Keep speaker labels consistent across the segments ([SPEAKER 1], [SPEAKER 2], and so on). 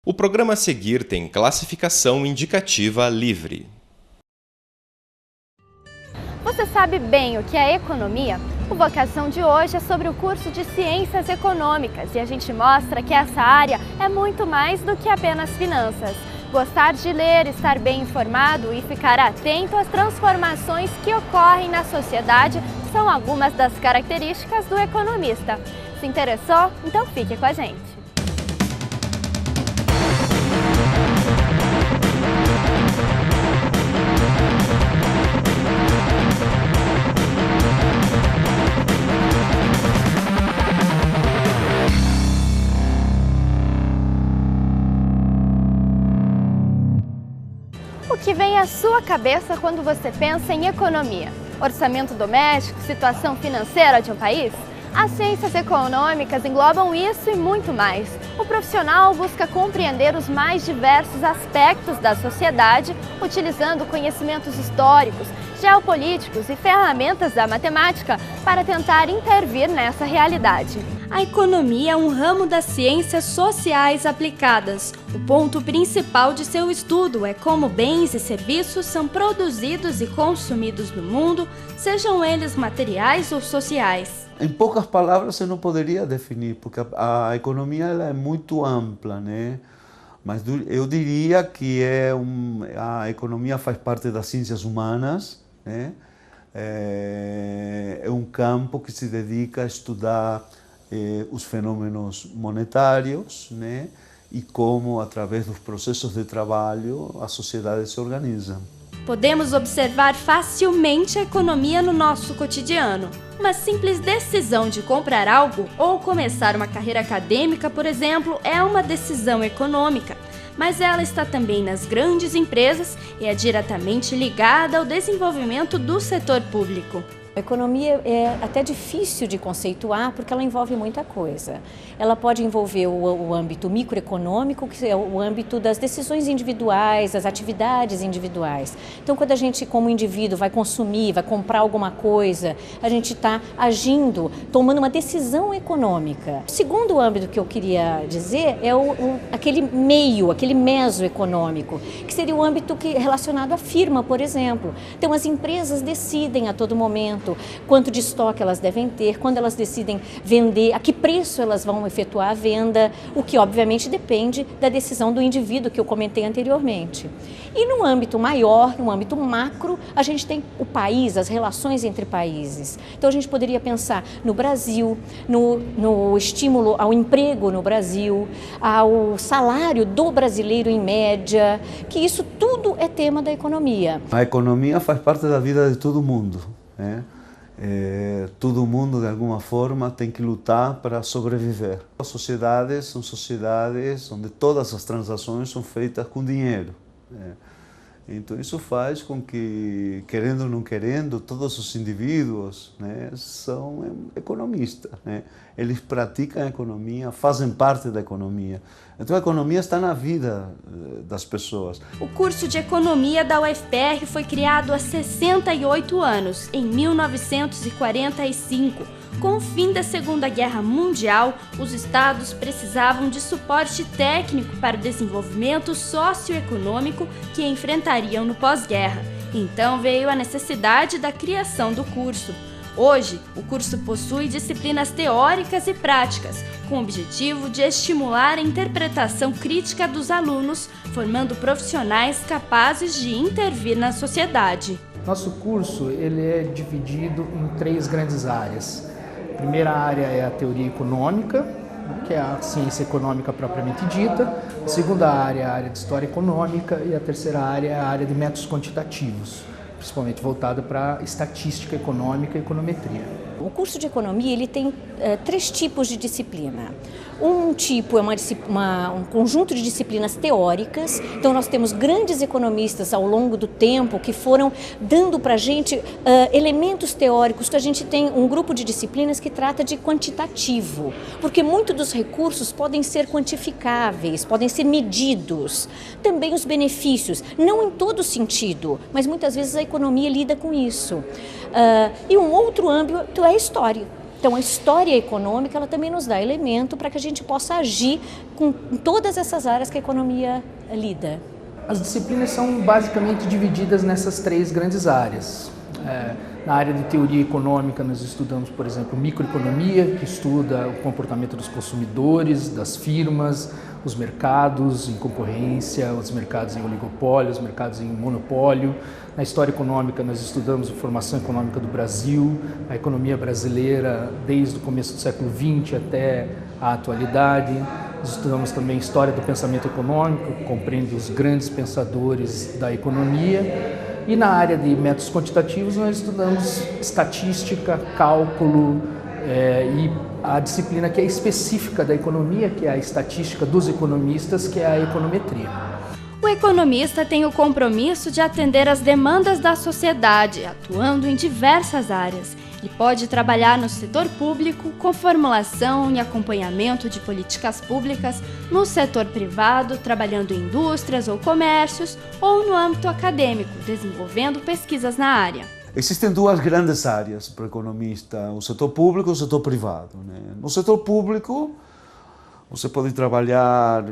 [SPEAKER 1] O programa a seguir tem classificação indicativa livre.
[SPEAKER 2] Você sabe bem o que é economia? O Vocação de hoje é sobre o curso de Ciências Econômicas e a gente mostra que essa área é muito mais do que apenas finanças. Gostar de ler, estar bem informado e ficar atento às transformações que ocorrem na sociedade são algumas das características do economista. Se interessou? Então fique com a gente! O que vem à sua cabeça quando você pensa em economia? Orçamento doméstico, situação financeira de um país? As ciências econômicas englobam isso e muito mais. O profissional busca compreender os mais diversos aspectos da sociedade, utilizando conhecimentos históricos, geopolíticos e ferramentas da matemática para tentar intervir nessa realidade.
[SPEAKER 3] A economia é um ramo das ciências sociais aplicadas. O ponto principal de seu estudo é como bens e serviços são produzidos e consumidos no mundo, sejam eles materiais ou sociais.
[SPEAKER 4] Em poucas palavras, eu não poderia definir, porque a economia ela é muito ampla, né? Mas eu diria que a economia faz parte das ciências humanas, né? É um campo que se dedica a estudar os fenômenos monetários, né? E como, através dos processos de trabalho, a sociedade se organiza.
[SPEAKER 3] Podemos observar facilmente a economia no nosso cotidiano. Uma simples decisão de comprar algo ou começar uma carreira acadêmica, por exemplo, é uma decisão econômica. Mas ela está também nas grandes empresas e é diretamente ligada ao desenvolvimento do setor público.
[SPEAKER 5] A economia é até difícil de conceituar porque ela envolve muita coisa. Ela pode envolver o âmbito microeconômico, que é o âmbito das decisões individuais, das atividades individuais. Então, quando a gente, como indivíduo, vai consumir, vai comprar alguma coisa, a gente está agindo, tomando uma decisão econômica. O segundo âmbito que eu queria dizer é aquele meio, aquele mesoeconômico, que seria o âmbito relacionado à firma, por exemplo. Então, as empresas decidem a todo momento quanto de estoque elas devem ter, quando elas decidem vender, a que preço elas vão efetuar a venda, o que obviamente depende da decisão do indivíduo que eu comentei anteriormente. E no âmbito maior, no âmbito macro, a gente tem o país, as relações entre países. Então a gente poderia pensar no Brasil, no estímulo ao emprego no Brasil, ao salário do brasileiro em média, que isso tudo é tema da economia.
[SPEAKER 4] A economia faz parte da vida de todo mundo, né? Todo mundo, de alguma forma, tem que lutar para sobreviver. As sociedades são sociedades onde todas as transações são feitas com dinheiro, né? Então isso faz com que, querendo ou não querendo, todos os indivíduos, né, são economistas, né? Eles praticam a economia, fazem parte da economia. Então a economia está na vida das pessoas.
[SPEAKER 3] O curso de Economia da UFPR foi criado há 68 anos, em 1945. Com o fim da Segunda Guerra Mundial, os estados precisavam de suporte técnico para o desenvolvimento socioeconômico que enfrentariam no pós-guerra. Então veio a necessidade da criação do curso. Hoje, o curso possui disciplinas teóricas e práticas, com o objetivo de estimular a interpretação crítica dos alunos, formando profissionais capazes de intervir na sociedade.
[SPEAKER 6] Nosso curso ele é dividido em 3 grandes áreas. A primeira área é a teoria econômica, que é a ciência econômica propriamente dita. A segunda área é a área de história econômica e a terceira área é a área de métodos quantitativos, principalmente voltada para estatística econômica e econometria.
[SPEAKER 5] O curso de economia ele tem 3 tipos de disciplina. Um tipo é um conjunto de disciplinas teóricas, então nós temos grandes economistas ao longo do tempo que foram dando para a gente elementos teóricos, que a gente tem um grupo de disciplinas que trata de quantitativo, porque muitos dos recursos podem ser quantificáveis, podem ser medidos. Também os benefícios, não em todo sentido, mas muitas vezes a economia lida com isso. E um outro âmbito é a história. Então, a história econômica, ela também nos dá elemento para que a gente possa agir com todas essas áreas que a economia lida.
[SPEAKER 6] As disciplinas são basicamente divididas nessas 3 grandes áreas. Na área de teoria econômica, nós estudamos, por exemplo, microeconomia, que estuda o comportamento dos consumidores, das firmas, os mercados em concorrência, os mercados em oligopólio, os mercados em monopólio. Na história econômica, nós estudamos a formação econômica do Brasil, a economia brasileira desde o começo do século XX até a atualidade. Estudamos também história do pensamento econômico, que compreende os grandes pensadores da economia. E na área de métodos quantitativos, nós estudamos estatística, cálculo e a disciplina que é específica da economia, que é a estatística dos economistas, que é a econometria.
[SPEAKER 3] O economista tem o compromisso de atender às demandas da sociedade, atuando em diversas áreas. Ele pode trabalhar no setor público, com formulação e acompanhamento de políticas públicas, no setor privado, trabalhando em indústrias ou comércios, ou no âmbito acadêmico, desenvolvendo pesquisas na área.
[SPEAKER 4] Existem 2 grandes áreas para o economista, o setor público e o setor privado. No setor público, você pode trabalhar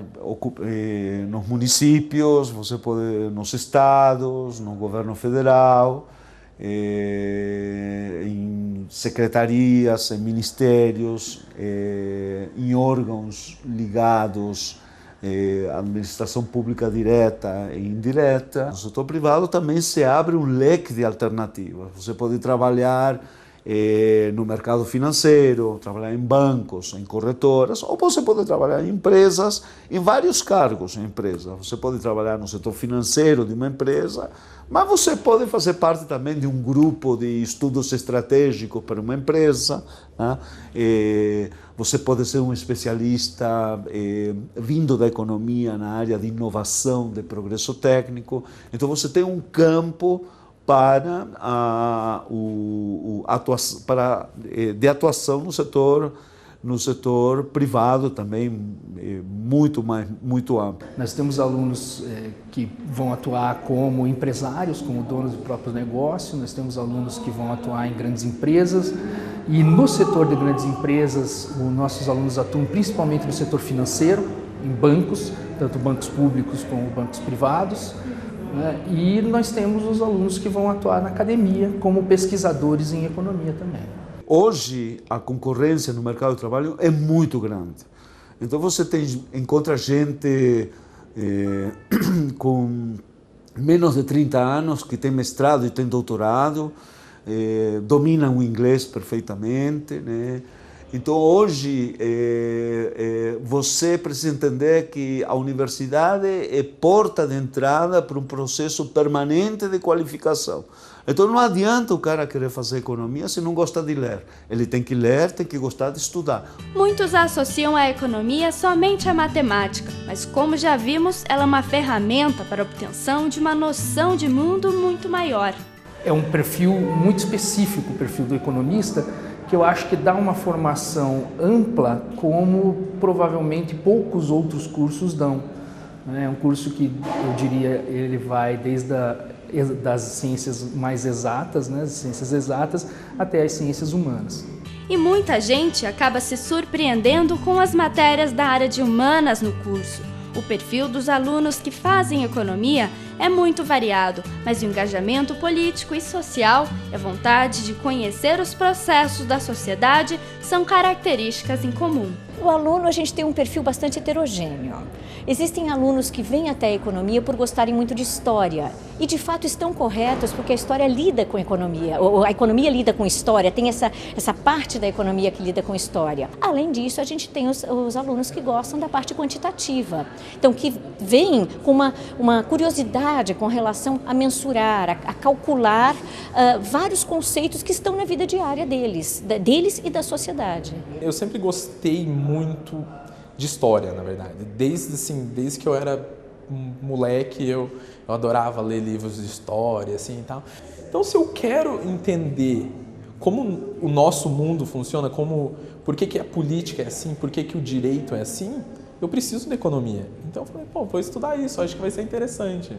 [SPEAKER 4] nos municípios, você pode nos estados, no governo federal, em secretarias, em ministérios, em órgãos ligados à administração pública direta e indireta. No setor privado também se abre um leque de alternativas. Você pode trabalhar no mercado financeiro, trabalhar em bancos, em corretoras, ou você pode trabalhar em empresas, em vários cargos em empresas. Você pode trabalhar no setor financeiro de uma empresa, mas você pode fazer parte também de um grupo de estudos estratégicos para uma empresa, né? Você pode ser um especialista vindo da economia na área de inovação, de progresso técnico. Então você tem um campo de atuação no setor privado também muito amplo.
[SPEAKER 6] Nós temos alunos que vão atuar como empresários, como donos do próprio negócio, nós temos alunos que vão atuar em grandes empresas e no setor de grandes empresas, os nossos alunos atuam principalmente no setor financeiro, em bancos, tanto bancos públicos como bancos privados. E nós temos os alunos que vão atuar na academia como pesquisadores em economia também.
[SPEAKER 4] Hoje, a concorrência no mercado de trabalho é muito grande. Então você encontra gente com menos de 30 anos que tem mestrado e tem doutorado, dominam o inglês perfeitamente, né? Então, hoje, você precisa entender que a universidade é porta de entrada para um processo permanente de qualificação. Então, não adianta o cara querer fazer economia se não gosta de ler. Ele tem que ler, tem que gostar de estudar.
[SPEAKER 3] Muitos associam a economia somente à matemática, mas como já vimos, ela é uma ferramenta para a obtenção de uma noção de mundo muito maior.
[SPEAKER 6] É um perfil muito específico, o perfil do economista, que eu acho que dá uma formação ampla como provavelmente poucos outros cursos dão. É um curso que eu diria ele vai desde das ciências mais exatas, né, as ciências exatas, até as ciências humanas.
[SPEAKER 3] E muita gente acaba se surpreendendo com as matérias da área de humanas no curso. O perfil dos alunos que fazem economia é muito variado, mas o engajamento político e social e a vontade de conhecer os processos da sociedade são características em comum.
[SPEAKER 5] O aluno, a gente tem um perfil bastante heterogêneo. Existem alunos que vêm até a economia por gostarem muito de história e de fato estão corretos porque a história lida com a economia, ou a economia lida com história, tem essa parte da economia que lida com história. Além disso, a gente tem os alunos que gostam da parte quantitativa, então que vêm com uma curiosidade com relação a mensurar, a calcular vários conceitos que estão na vida diária deles e da sociedade.
[SPEAKER 7] Eu sempre gostei muito de história, na verdade. Desde que eu era moleque, eu adorava ler livros de história, assim, e tal. Então, se eu quero entender como o nosso mundo funciona, por que a política é assim, por que o direito é assim, eu preciso de economia. Então, eu falei, vou estudar isso, acho que vai ser interessante.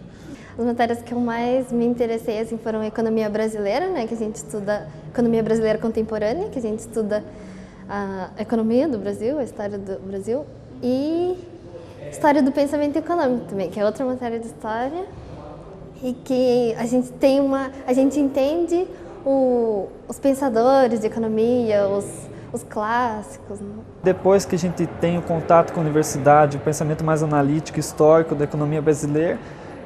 [SPEAKER 8] As matérias que eu mais me interessei assim, foram economia brasileira, né, que a gente estuda economia brasileira contemporânea, que a gente estuda a economia do Brasil, a história do Brasil e história do pensamento econômico também, que é outra matéria de história e que a gente entende os pensadores de economia, os clássicos.
[SPEAKER 9] Depois que a gente tem o contato com a universidade, o pensamento mais analítico e histórico da economia brasileira,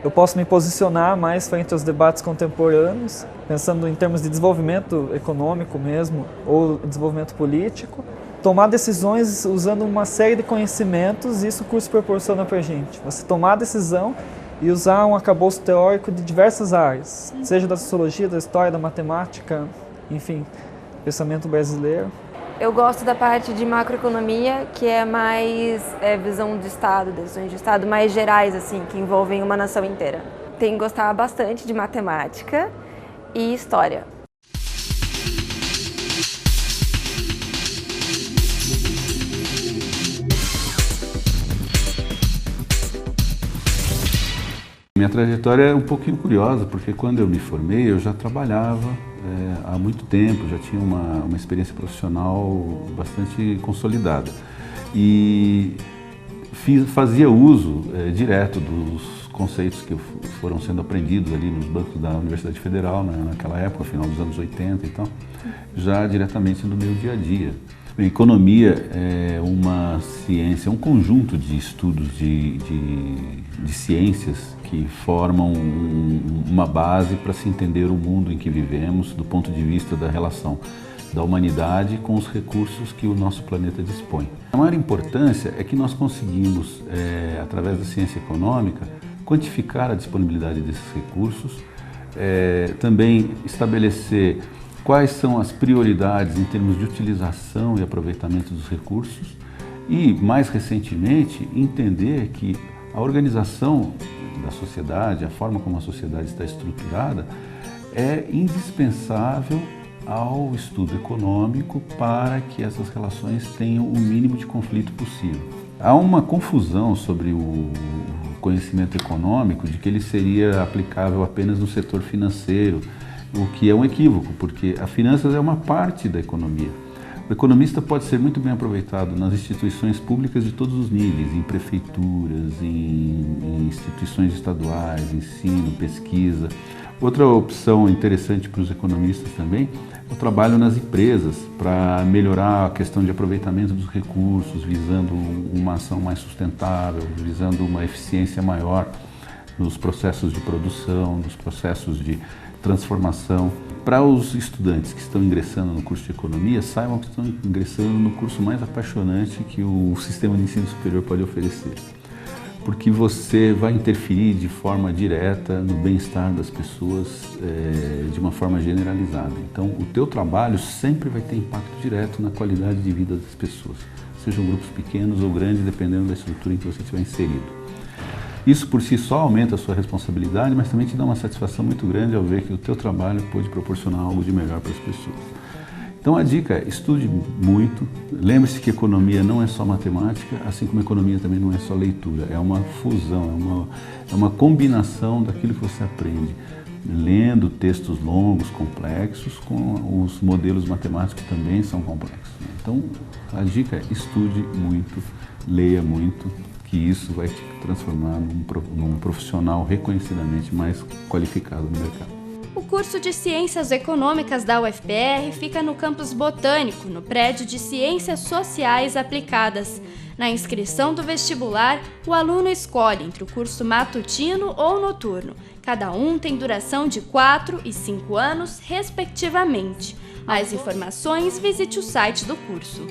[SPEAKER 9] eu posso me posicionar mais frente aos debates contemporâneos, pensando em termos de desenvolvimento econômico mesmo, ou desenvolvimento político, tomar decisões usando uma série de conhecimentos, e isso o curso proporciona para a gente. Você tomar a decisão e usar um arcabouço teórico de diversas áreas, seja da sociologia, da história, da matemática, enfim, pensamento brasileiro.
[SPEAKER 10] Eu gosto da parte de macroeconomia, que é mais visão de Estado, decisões de Estado mais gerais, assim, que envolvem uma nação inteira. Tenho gostado bastante de matemática e história.
[SPEAKER 11] Minha trajetória é um pouquinho curiosa, porque quando eu me formei eu já trabalhava há muito tempo, já tinha uma experiência profissional bastante consolidada e fazia uso direto dos conceitos que foram sendo aprendidos ali nos bancos da Universidade Federal, naquela época, final dos anos 80 e tal, já diretamente no meu dia a dia. A economia é uma ciência, um conjunto de estudos de ciências que formam uma base para se entender o mundo em que vivemos do ponto de vista da relação da humanidade com os recursos que o nosso planeta dispõe. A maior importância é que nós conseguimos, através da ciência econômica, quantificar a disponibilidade desses recursos, também estabelecer quais são as prioridades em termos de utilização e aproveitamento dos recursos e, mais recentemente, entender que a organização da sociedade, a forma como a sociedade está estruturada, é indispensável ao estudo econômico para que essas relações tenham o mínimo de conflito possível. Há uma confusão sobre o conhecimento econômico de que ele seria aplicável apenas no setor financeiro, o que é um equívoco, porque a finanças é uma parte da economia. O economista pode ser muito bem aproveitado nas instituições públicas de todos os níveis, em prefeituras, em instituições estaduais, ensino, pesquisa. Outra opção interessante para os economistas também é o trabalho nas empresas para melhorar a questão de aproveitamento dos recursos, visando uma ação mais sustentável, visando uma eficiência maior nos processos de produção, nos processos de transformação. Para os estudantes que estão ingressando no curso de economia, saibam que estão ingressando no curso mais apaixonante que o sistema de ensino superior pode oferecer. Porque você vai interferir de forma direta no bem-estar das pessoas de uma forma generalizada. Então, o teu trabalho sempre vai ter impacto direto na qualidade de vida das pessoas, sejam grupos pequenos ou grandes, dependendo da estrutura em que você estiver inserido. Isso por si só aumenta a sua responsabilidade, mas também te dá uma satisfação muito grande ao ver que o teu trabalho pode proporcionar algo de melhor para as pessoas. Então a dica é, estude muito, lembre-se que economia não é só matemática, assim como economia também não é só leitura, é uma fusão, é uma combinação daquilo que você aprende, lendo textos longos, complexos, com os modelos matemáticos que também são complexos. Então a dica é, estude muito, leia muito, que isso vai te transformar num profissional reconhecidamente mais qualificado no mercado.
[SPEAKER 3] O curso de Ciências Econômicas da UFPR fica no campus Botânico, no prédio de Ciências Sociais Aplicadas. Na inscrição do vestibular, o aluno escolhe entre o curso matutino ou noturno. Cada um tem duração de 4 e 5 anos, respectivamente. Mais informações, visite o site do curso.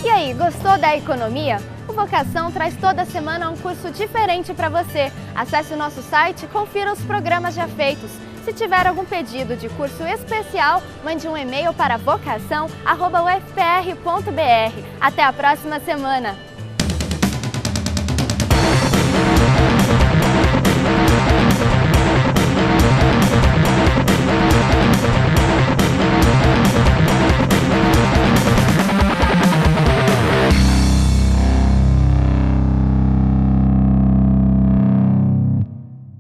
[SPEAKER 2] E aí, gostou da economia? O Vocação traz toda semana um curso diferente para você. Acesse o nosso site e confira os programas já feitos. Se tiver algum pedido de curso especial, mande um e-mail para vocação@ufpr.br. Até a próxima semana!